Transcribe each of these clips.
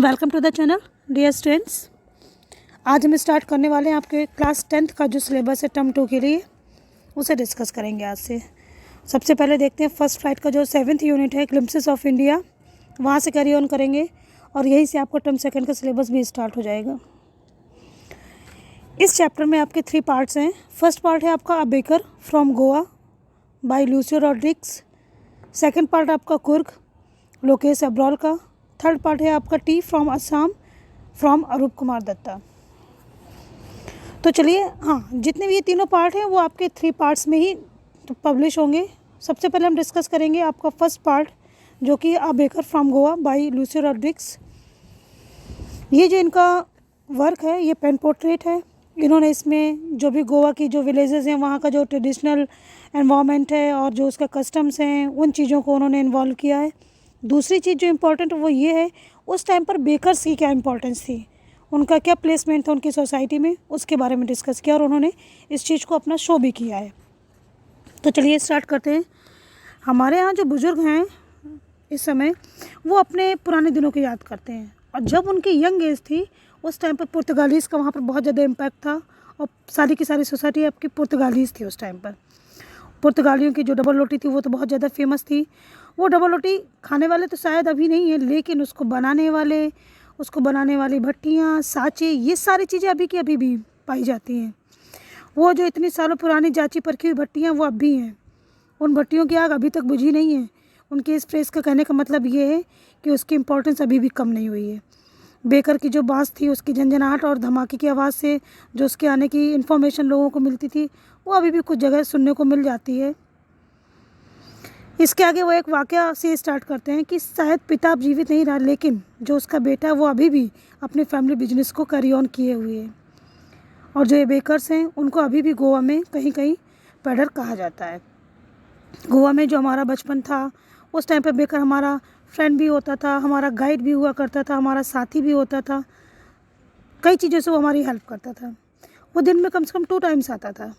Welcome to the channel dear students. आज हम start करने वाले हैं आपके क्लास 10th का जो सिलेबस है टर्म 2 के लिए, उसे डिस्कस करेंगे आज से। सबसे पहले देखते हैं फर्स्ट फ्लाइट का जो 7th यूनिट है ग्लिम्पसेस ऑफ इंडिया, वहाँ से कैरी ऑन करेंगे और यहीं से आपका टर्म 2 का सिलेबस भी स्टार्ट हो जाएगा। इस चैप्टर में आपके 3 पार्ट्स हैं। फर्स्ट पार्ट है आपका a baker from Goa by Lucio Rodrigues. Second part आपका कुर्ग लोकेश अब्रॉल का। थर्ड पार्ट है आपका tea from Assam from Arup Kumar Dutta. तो चलिए, जितने भी ये तीनों पार्ट हैं वो आपके 3 पार्ट्स में ही पब्लिश होंगे। सबसे पहले हम डिस्कस करेंगे आपका फर्स्ट पार्ट जो कि a baker from Goa by Lucio Rodrigues. ये जो इनका वर्क है ये पेन पोर्ट्रेट है। इन्होंने इसमें जो भी गोवा की जो विलेजेस हैं वहाँ का जो ट्रेडिशनल एनवायरनमेंट है और जो उसका कस्टम्स हैं उन चीज़ों को उन्होंने इन्वॉल्व किया है। दूसरी चीज़ जो इम्पोर्टेंट वो ये है उस टाइम पर बेकर्स की क्या इम्पोर्टेंस थी, उनका क्या प्लेसमेंट था उनकी सोसाइटी में, उसके बारे में डिस्कस किया और उन्होंने इस चीज़ को अपना शो भी किया है। तो चलिए स्टार्ट करते हैं। हमारे यहाँ जो बुज़ुर्ग हैं इस समय वो अपने पुराने दिनों को याद करते हैं और जब उनकी यंग एज थी उस टाइम पर पुर्तगालीज़ का वहाँ पर बहुत ज़्यादा इम्पैक्ट था और सारी की सारी सोसाइटी आपकी पुर्तगालीज़ थी उस टाइम पर। पुर्तगालियों की जो डबल रोटी थी वो तो बहुत ज़्यादा फेमस थी। वो डबल रोटी खाने वाले तो शायद अभी नहीं है, लेकिन उसको बनाने वाली भट्टियाँ, साँचे, ये सारी चीज़ें अभी की अभी भी पाई जाती हैं। वो जो इतनी सालों पुरानी जांची परखी हुई भट्टियाँ वो अब भी हैं। उन भट्टियों की आग अभी तक बुझी नहीं है। उनके इस फ्रेज़ का कहने का मतलब ये है कि उसकी इम्पोर्टेंस अभी भी कम नहीं हुई है। बेकर की जो बाँस थी उसकी झंझनाहट और धमाके की आवाज़ से जो उसके आने की इन्फॉर्मेशन लोगों को मिलती थी वो अभी भी कुछ जगह सुनने को मिल जाती है। इसके आगे वो एक वाक़या से स्टार्ट करते हैं कि शायद पिता अब जीवित नहीं रहा, लेकिन जो उसका बेटा है वो अभी भी अपने फैमिली बिजनेस को कैरी ऑन किए हुए है और जो ये बेकर्स हैं उनको अभी भी गोवा में कहीं कहीं पैडर कहा जाता है। गोवा में जो हमारा बचपन था उस टाइम पर बेकर हमारा फ्रेंड भी होता था, हमारा गाइड भी हुआ करता था, हमारा साथी भी होता था। कई चीज़ों से वो हमारी हेल्प करता था। वो दिन में कम से कम 2 टाइम्स आता था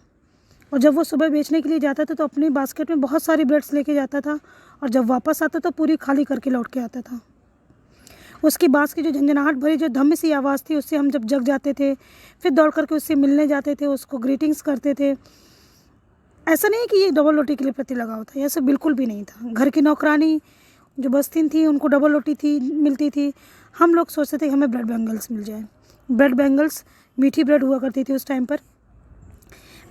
और जब वो सुबह बेचने के लिए जाता था तो अपनी बास्केट में बहुत सारी ब्रेड्स लेके जाता था और जब वापस आता तो पूरी खाली करके लौट के आता था। उसकी बाँस की जो झंझनाहट भरी जो धम्म सी आवाज़ थी उससे हम जब जग जाते थे, फिर दौड़ करके उससे मिलने जाते थे, उसको ग्रीटिंग्स करते थे। ऐसा नहीं कि ये डबल रोटी के लिए प्रति लगाव था, ऐसा बिल्कुल भी नहीं था। घर की नौकरानी जो बस्तीन थी उनको डबल रोटी थी मिलती थी। हम लोग सोचते थे कि हमें ब्रेड बैंगल्स मिल जाए। ब्रेड बैंगल्स मीठी ब्रेड हुआ करती थी उस टाइम पर।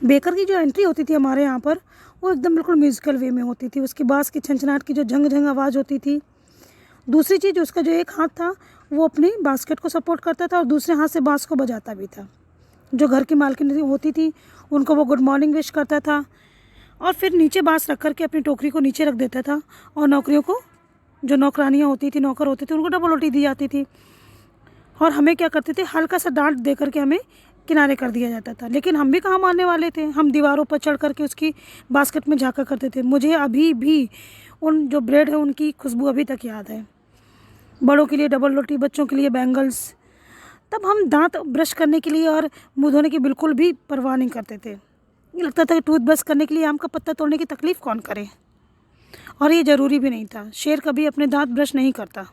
बेकर की जो एंट्री होती थी हमारे यहाँ पर वो एकदम बिल्कुल म्यूज़िकल वे में होती थी। उसकी बाँस की छनछनाहट की जो झंग झंग आवाज़ होती थी। दूसरी चीज़ उसका जो एक हाथ था वो अपनी बास्केट को सपोर्ट करता था और दूसरे हाथ से बाँस को बजाता भी था। जो घर की मालकिन होती थी उनको वो गुड मॉर्निंग विश करता था और फिर नीचे बाँस रख कर के अपनी टोकरी को नीचे रख देता था और नौकरियों को, जो नौकरानियाँ होती थी, नौकर होते थे, उनको डबल रोटी दी जाती थी और हमें क्या करते थे, हल्का सा डांट दे करके हमें किनारे कर दिया जाता था। लेकिन हम भी कहाँ मानने वाले थे, हम दीवारों पर चढ़ करके उसकी बास्केट में झाँका करते थे। मुझे अभी भी उन जो ब्रेड है उनकी खुशबू अभी तक याद है। बड़ों के लिए डबल रोटी, बच्चों के लिए बैंगल्स। तब हम दांत ब्रश करने के लिए और मुँह धोने की बिल्कुल भी परवाह नहीं करते थे। ये लगता था कि टूथ ब्रश करने के लिए आम का पत्ता तोड़ने की तकलीफ़ कौन करे, और ये ज़रूरी भी नहीं था। शेर कभी अपने दांत ब्रश नहीं करता।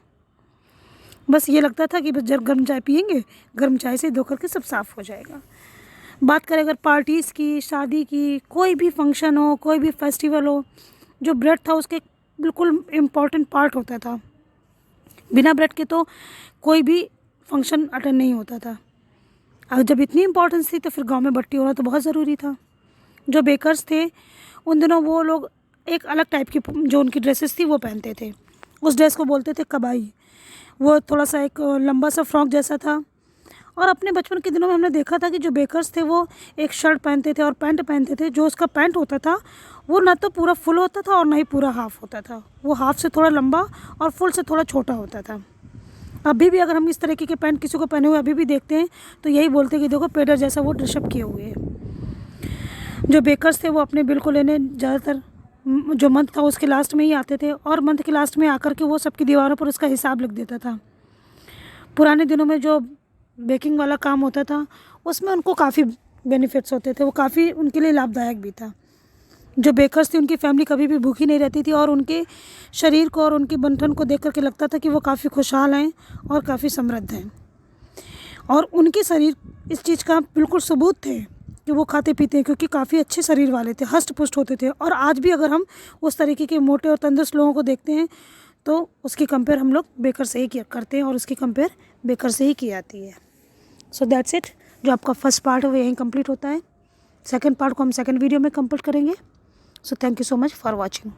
बस ये लगता था कि बस जब गर्म चाय पियेंगे, गर्म चाय से धो करके सब साफ़ हो जाएगा। बात करें अगर पार्टीज़ की, शादी की, कोई भी फंक्शन हो, कोई भी फेस्टिवल हो, जो ब्रेड था उसके बिल्कुल इम्पॉर्टेंट पार्ट होता था। बिना ब्रेड के तो कोई भी फंक्शन अटेंड नहीं होता था। अगर जब इतनी इम्पोर्टेंस थी तो फिर गांव में भट्टी होना तो बहुत ज़रूरी था। जो बेकर्स थे उन दिनों वो लोग एक अलग टाइप की जो उनकी ड्रेसेस थी वो पहनते थे। उस ड्रेस को बोलते थे कबाई। वो थोड़ा सा एक लंबा सा फ्रॉक जैसा था और अपने बचपन के दिनों में हमने देखा था कि जो बेकर्स थे वो एक शर्ट पहनते थे और पैंट पहनते थे। जो उसका पैंट होता था वो ना तो पूरा फुल होता था और ना ही पूरा हाफ होता था। वो हाफ से थोड़ा लंबा और फुल से थोड़ा छोटा होता था। अभी भी अगर हम इस तरीके के पैंट किसी को पहने हुए अभी भी देखते हैं तो यही बोलते हैं कि देखो पेडर जैसा वो ड्रेसअप किए हुए हैं। जो बेकर्स थे वो अपने बिल को लेने ज़्यादातर जो मंथ था उसके लास्ट में ही आते थे और मंथ के लास्ट में आकर के वो सबकी दीवारों पर उसका हिसाब लिख देता था। पुराने दिनों में जो बेकिंग वाला काम होता था उसमें उनको काफ़ी बेनिफिट्स होते थे, वो काफ़ी उनके लिए लाभदायक भी था। जो बेकर्स थी उनकी फैमिली कभी भी भूखी नहीं रहती थी और उनके शरीर को और उनकी बंठन को देख करके लगता था कि वो काफ़ी खुशहाल हैं और काफ़ी समृद्ध हैं। और उनके शरीर इस चीज़ का बिल्कुल सबूत थे कि वो खाते पीते हैं, क्योंकि काफ़ी अच्छे शरीर वाले थे, हष्ट पुष्ट होते थे। और आज भी अगर हम उस तरीके के मोटे और तंदुरुस्त लोगों को देखते हैं तो उसकी कंपेयर हम लोग बेकर से ही करते हैं और उसकी कंपेयर बेकर से ही की जाती है। So that's it. जो आपका फर्स्ट पार्ट है वो यहीं कंप्लीट होता है। सेकंड पार्ट को हम सेकंड वीडियो में कंप्लीट करेंगे। So thank you so much for watching.